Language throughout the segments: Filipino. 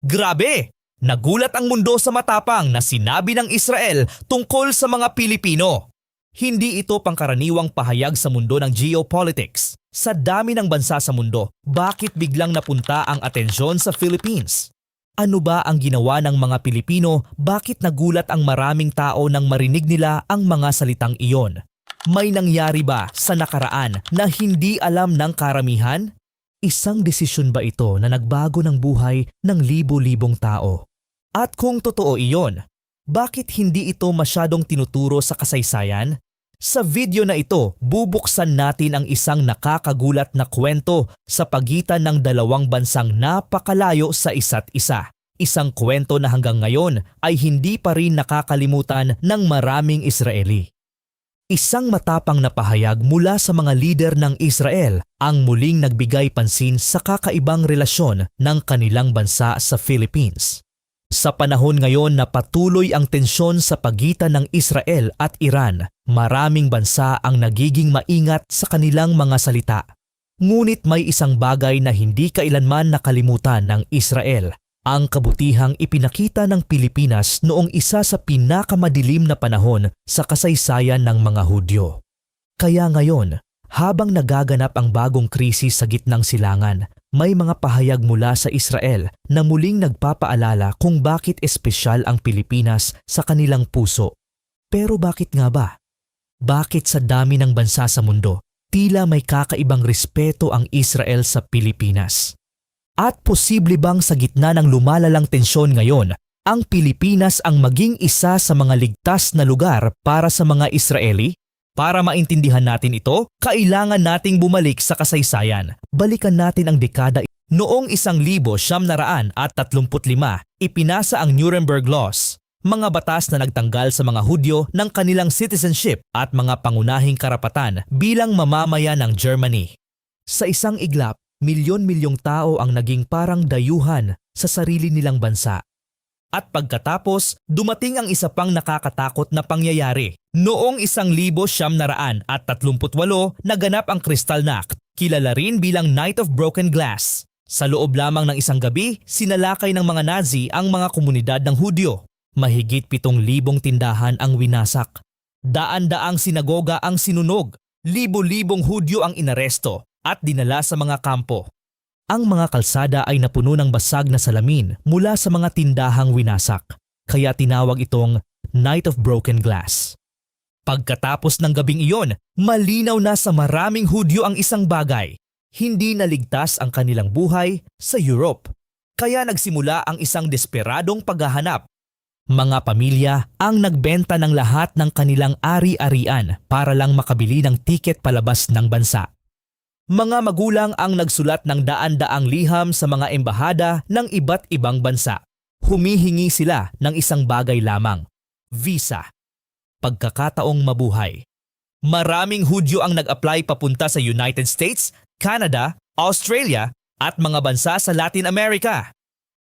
Grabe! Nagulat ang mundo sa matapang na sinabi ng Israel tungkol sa mga Pilipino. Hindi ito pangkaraniwang pahayag sa mundo ng geopolitics. Sa dami ng bansa sa mundo, bakit biglang napunta ang atensyon sa Philippines? Ano ba ang ginawa ng mga Pilipino? Bakit nagulat ang maraming tao nang marinig nila ang mga salitang iyon? May nangyari ba sa nakaraan na hindi alam ng karamihan? Isang desisyon ba ito na nagbago ng buhay ng libo-libong tao? At kung totoo iyon, bakit hindi ito masyadong tinuturo sa kasaysayan? Sa video na ito, bubuksan natin ang isang nakakagulat na kwento sa pagitan ng dalawang bansang napakalayo sa isa't isa. Isang kwento na hanggang ngayon ay hindi pa rin nakakalimutan ng maraming Israeli. Isang matapang na pahayag mula sa mga lider ng Israel ang muling nagbigay pansin sa kakaibang relasyon ng kanilang bansa sa Philippines. Sa panahon ngayon na patuloy ang tensyon sa pagitan ng Israel at Iran, maraming bansa ang nagiging maingat sa kanilang mga salita. Ngunit may isang bagay na hindi kailanman nakalimutan ng Israel, ang kabutihang ipinakita ng Pilipinas noong isa sa pinakamadilim na panahon sa kasaysayan ng mga Hudyo. Kaya ngayon, habang nagaganap ang bagong krisis sa gitnang silangan, may mga pahayag mula sa Israel na muling nagpapaalala kung bakit espesyal ang Pilipinas sa kanilang puso. Pero bakit nga ba? Bakit sa dami ng bansa sa mundo, tila may kakaibang respeto ang Israel sa Pilipinas? At posible bang sa gitna ng lumalalang tensyon ngayon, ang Pilipinas ang maging isa sa mga ligtas na lugar para sa mga Israeli? Para maintindihan natin ito, kailangan nating bumalik sa kasaysayan. Balikan natin ang dekada. Noong 1935, ipinasa ang Nuremberg Laws, mga batas na nagtanggal sa mga Hudyo ng kanilang citizenship at mga pangunahing karapatan bilang mamamayan ng Germany. Sa isang iglap, milyon-milyong tao ang naging parang dayuhan sa sarili nilang bansa. At pagkatapos, dumating ang isa pang nakakatakot na pangyayari. Noong 1938, naganap ang Kristallnacht, kilala rin bilang Night of Broken Glass. Sa loob lamang ng isang gabi, sinalakay ng mga Nazi ang mga komunidad ng Hudyo. Mahigit 7,000 tindahan ang winasak. Daan-daang sinagoga ang sinunog. Libo-libong Hudyo ang inaresto at dinala sa mga kampo. Ang mga kalsada ay napuno ng basag na salamin mula sa mga tindahang winasak, kaya tinawag itong Night of Broken Glass. Pagkatapos ng gabing iyon, malinaw na sa maraming Hudyo ang isang bagay. Hindi naligtas ang kanilang buhay sa Europe, kaya nagsimula ang isang desperadong paghahanap. Mga pamilya ang nagbenta ng lahat ng kanilang ari-arian para lang makabili ng tiket palabas ng bansa. Mga magulang ang nagsulat ng daan-daang liham sa mga embahada ng iba't ibang bansa. Humihingi sila ng isang bagay lamang, visa. Pagkakataong mabuhay. Maraming Hudyo ang nag-apply papunta sa United States, Canada, Australia at mga bansa sa Latin America.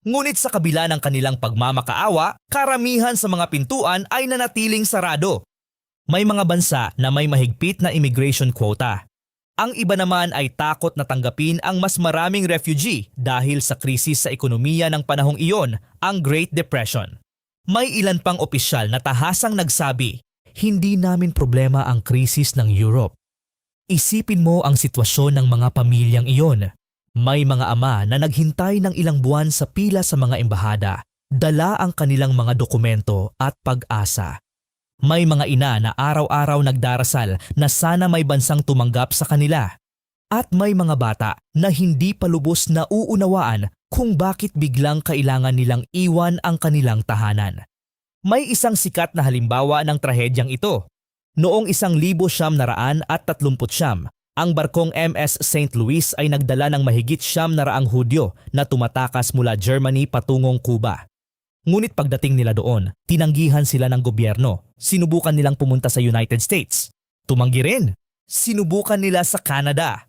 Ngunit sa kabila ng kanilang pagmamakaawa, karamihan sa mga pintuan ay nanatiling sarado. May mga bansa na may mahigpit na immigration quota. Ang iba naman ay takot na tanggapin ang mas maraming refugee dahil sa krisis sa ekonomiya ng panahong iyon, ang Great Depression. May ilan pang opisyal na tahasang nagsabi, hindi namin problema ang krisis ng Europe. Isipin mo ang sitwasyon ng mga pamilyang iyon. May mga ama na naghintay ng ilang buwan sa pila sa mga embahada, dala ang kanilang mga dokumento at pag-asa. May mga ina na araw-araw nagdarasal na sana may bansang tumanggap sa kanila. At may mga bata na hindi pa lubos na uunawaan kung bakit biglang kailangan nilang iwan ang kanilang tahanan. May isang sikat na halimbawa ng trahedyang ito. Noong 1939, ang barkong MS St. Louis ay nagdala ng mahigit 900 Hudyo na tumatakas mula Germany patungong Cuba. Ngunit pagdating nila doon, tinanggihan sila ng gobyerno. Sinubukan nilang pumunta sa United States. Tumanggi rin. Sinubukan nila sa Canada.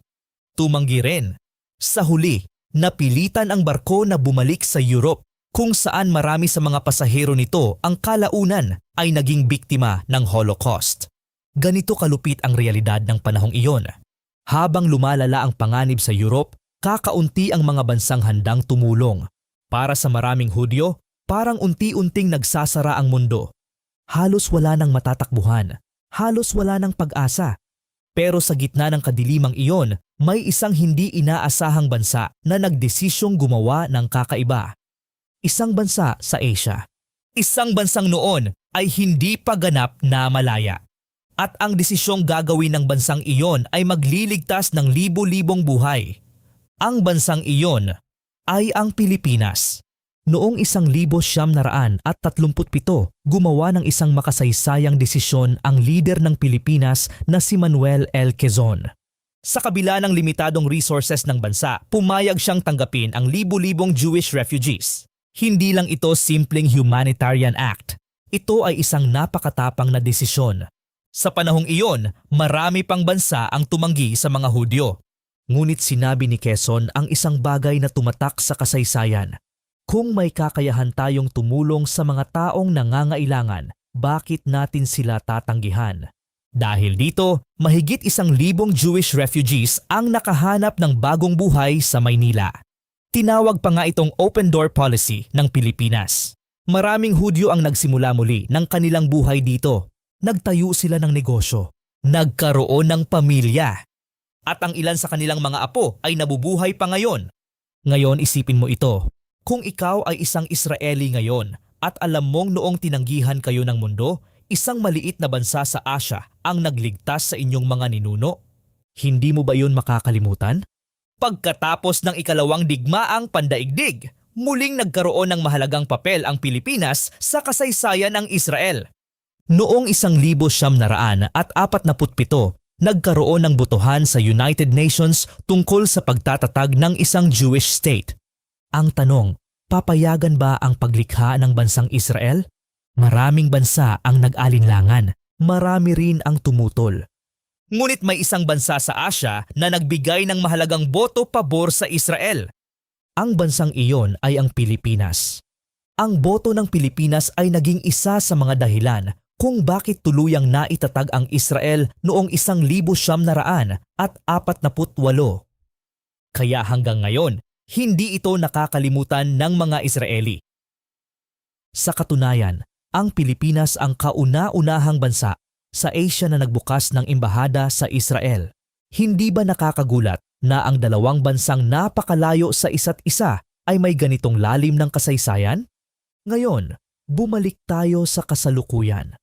Tumanggi rin. Sa huli, napilitan ang barko na bumalik sa Europe, kung saan marami sa mga pasahero nito ang kalaunan ay naging biktima ng Holocaust. Ganito kalupit ang realidad ng panahong iyon. Habang lumalala ang panganib sa Europe, kakaunti ang mga bansang handang tumulong. Para sa maraming Hudyo, parang unti-unting nagsasara ang mundo. Halos wala nang matatakbuhan, halos wala nang pag-asa. Pero sa gitna ng kadilimang iyon, may isang hindi inaasahang bansa na nagdesisyong gumawa ng kakaiba. Isang bansa sa Asia. Isang bansang noon ay hindi pa ganap na malaya. At ang desisyong gagawin ng bansang iyon ay magliligtas ng libo-libong buhay. Ang bansang iyon ay ang Pilipinas. Noong 1937, gumawa ng isang makasaysayang desisyon ang lider ng Pilipinas na si Manuel L. Quezon. Sa kabila ng limitadong resources ng bansa, pumayag siyang tanggapin ang libo-libong Jewish refugees. Hindi lang ito simpleng humanitarian act. Ito ay isang napakatapang na desisyon. Sa panahong iyon, marami pang bansa ang tumanggi sa mga Hudyo. Ngunit sinabi ni Quezon ang isang bagay na tumatak sa kasaysayan. Kung may kakayahan tayong tumulong sa mga taong nangangailangan, bakit natin sila tatanggihan? Dahil dito, mahigit 1,000 Jewish refugees ang nakahanap ng bagong buhay sa Maynila. Tinawag pa nga itong open door policy ng Pilipinas. Maraming Hudyo ang nagsimula muli ng kanilang buhay dito. Nagtayo sila ng negosyo. Nagkaroon ng pamilya. At ang ilan sa kanilang mga apo ay nabubuhay pa ngayon. Ngayon isipin mo ito. Kung ikaw ay isang Israeli ngayon at alam mong noong tinanggihan kayo ng mundo, isang maliit na bansa sa Asia ang nagligtas sa inyong mga ninuno, hindi mo ba yun makakalimutan? Pagkatapos ng ikalawang digmaang pandaigdig, muling nagkaroon ng mahalagang papel ang Pilipinas sa kasaysayan ng Israel. Noong 1947, nagkaroon ng botohan sa United Nations tungkol sa pagtatatag ng isang Jewish state. Ang tanong, papayagan ba ang paglikha ng bansang Israel? Maraming bansa ang nag-alinlangan, marami rin ang tumutol. Ngunit may isang bansa sa Asia na nagbigay ng mahalagang boto pabor sa Israel. Ang bansang iyon ay ang Pilipinas. Ang boto ng Pilipinas ay naging isa sa mga dahilan kung bakit tuluyang naitatag ang Israel noong 1948. Kaya hanggang ngayon, hindi ito nakakalimutan ng mga Israeli. Sa katunayan, ang Pilipinas ang kauna-unahang bansa sa Asia na nagbukas ng embahada sa Israel. Hindi ba nakakagulat na ang dalawang bansang napakalayo sa isa't isa ay may ganitong lalim ng kasaysayan? Ngayon, bumalik tayo sa kasalukuyan.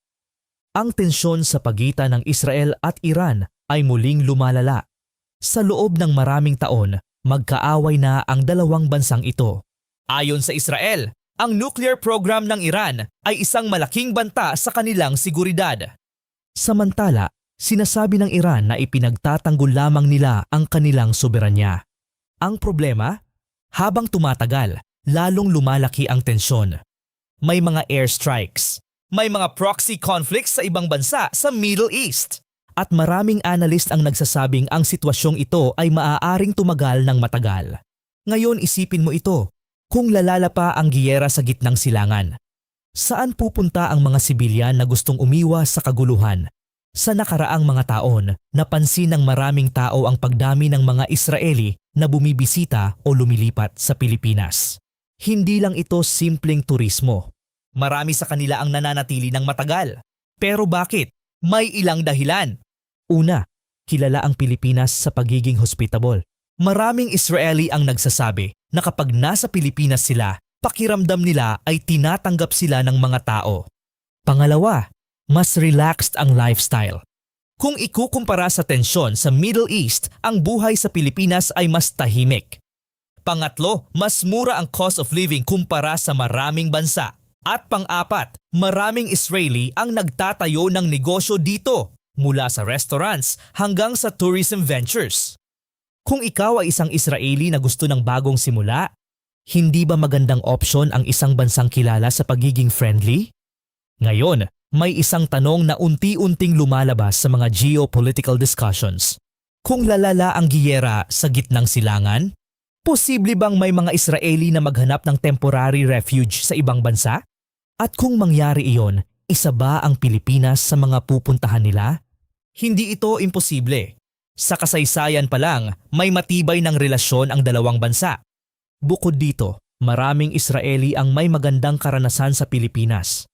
Ang tensyon sa pagitan ng Israel at Iran ay muling lumalala. Sa loob ng maraming taon, magkaaway na ang dalawang bansang ito. Ayon sa Israel, ang nuclear program ng Iran ay isang malaking banta sa kanilang seguridad. Samantala, sinasabi ng Iran na ipinagtatanggol lamang nila ang kanilang soberanya. Ang problema? Habang tumatagal, lalong lumalaki ang tensyon. May mga airstrikes. May mga proxy conflicts sa ibang bansa sa Middle East. At maraming analyst ang nagsasabing ang sitwasyong ito ay maaaring tumagal ng matagal. Ngayon isipin mo ito, kung lalala pa ang giyera sa gitnang silangan. Saan pupunta ang mga sibilyan na gustong umiwas sa kaguluhan? Sa nakaraang mga taon, napansin ng maraming tao ang pagdami ng mga Israeli na bumibisita o lumilipat sa Pilipinas. Hindi lang ito simpleng turismo. Marami sa kanila ang nananatili ng matagal. Pero bakit? May ilang dahilan. Una, kilala ang Pilipinas sa pagiging hospitable. Maraming Israeli ang nagsasabi na kapag nasa Pilipinas sila, pakiramdam nila ay tinatanggap sila ng mga tao. Pangalawa, mas relaxed ang lifestyle. Kung ikukumpara sa tensyon sa Middle East, ang buhay sa Pilipinas ay mas tahimik. Pangatlo, mas mura ang cost of living kumpara sa maraming bansa. At pang-apat, maraming Israeli ang nagtatayo ng negosyo dito, mula sa restaurants hanggang sa tourism ventures. Kung ikaw ay isang Israeli na gusto ng bagong simula, hindi ba magandang opsyon ang isang bansang kilala sa pagiging friendly? Ngayon, may isang tanong na unti-unting lumalabas sa mga geopolitical discussions. Kung lalala ang giyera sa gitnang silangan, posible bang may mga Israeli na maghanap ng temporary refuge sa ibang bansa? At kung mangyari iyon, isa ba ang Pilipinas sa mga pupuntahan nila? Hindi ito imposible. Sa kasaysayan pa lang, may matibay ng relasyon ang dalawang bansa. Bukod dito, Maraming Israeli ang may magandang karanasan sa Pilipinas.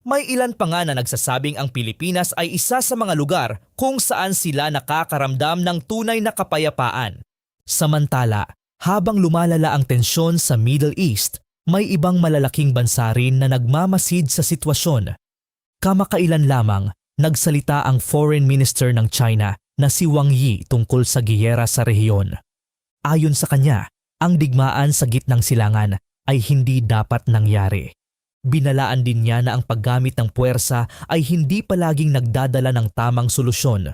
May ilan pa nga na nagsasabing ang Pilipinas ay isa sa mga lugar kung saan sila nakakaramdam ng tunay na kapayapaan. Samantala, habang lumalala ang tensyon sa Middle East, may ibang malalaking bansa rin na nagmamasid sa sitwasyon. Kamakailan lamang, nagsalita ang Foreign Minister ng China na si Wang Yi tungkol sa giyera sa rehiyon. Ayon sa kanya, ang digmaan sa gitnang silangan ay hindi dapat nangyari. Binalaan din niya na ang paggamit ng puwersa ay hindi palaging nagdadala ng tamang solusyon.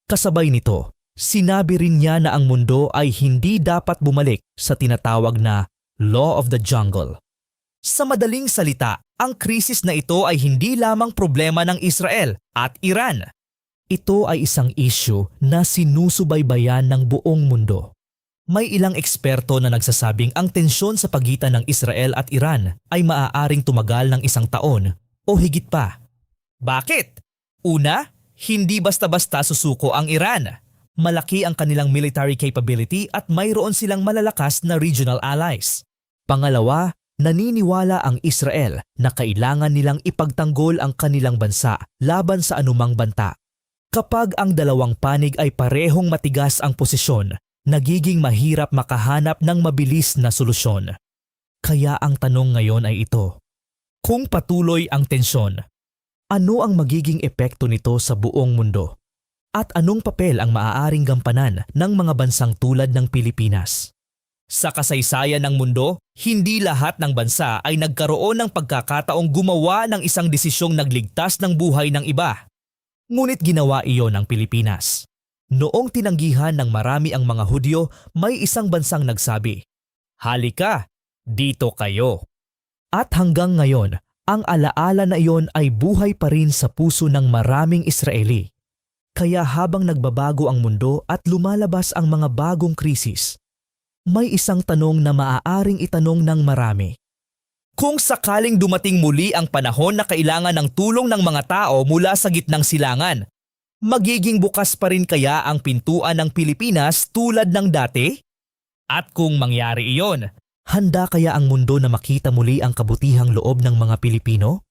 Kasabay nito, sinabi rin niya na ang mundo ay hindi dapat bumalik sa tinatawag na Law of the Jungle. Sa madaling salita, ang krisis na ito ay hindi lamang problema ng Israel at Iran. Ito ay isang issue na sinusubaybayan ng buong mundo. May ilang eksperto na nagsasabing ang tensyon sa pagitan ng Israel at Iran ay maaaring tumagal ng 1 taon o higit pa. Bakit? Una, hindi basta-basta susuko ang Iran. Malaki ang kanilang military capability at mayroon silang malalakas na regional allies. Pangalawa, naniniwala ang Israel na kailangan nilang ipagtanggol ang kanilang bansa laban sa anumang banta. Kapag ang dalawang panig ay parehong matigas ang posisyon, nagiging mahirap makahanap ng mabilis na solusyon. Kaya ang tanong ngayon ay ito. Kung patuloy ang tensyon, ano ang magiging epekto nito sa buong mundo? At anong papel ang maaaring gampanan ng mga bansang tulad ng Pilipinas? Sa kasaysayan ng mundo, hindi lahat ng bansa ay nagkaroon ng pagkakataong gumawa ng isang desisyong nagligtas ng buhay ng iba. Ngunit ginawa iyon ng Pilipinas. Noong tinanggihan ng marami ang mga Hudyo, may isang bansang nagsabi, "Halika, dito kayo." At hanggang ngayon, ang alaala na iyon ay buhay pa rin sa puso ng maraming Israeli. Kaya habang nagbabago ang mundo at lumalabas ang mga bagong krisis, may isang tanong na maaaring itanong ng marami. Kung sakaling dumating muli ang panahon na kailangan ng tulong ng mga tao mula sa gitnang silangan, magiging bukas pa rin kaya ang pintuan ng Pilipinas tulad ng dati? At kung mangyari iyon, handa kaya ang mundo na makita muli ang kabutihang loob ng mga Pilipino?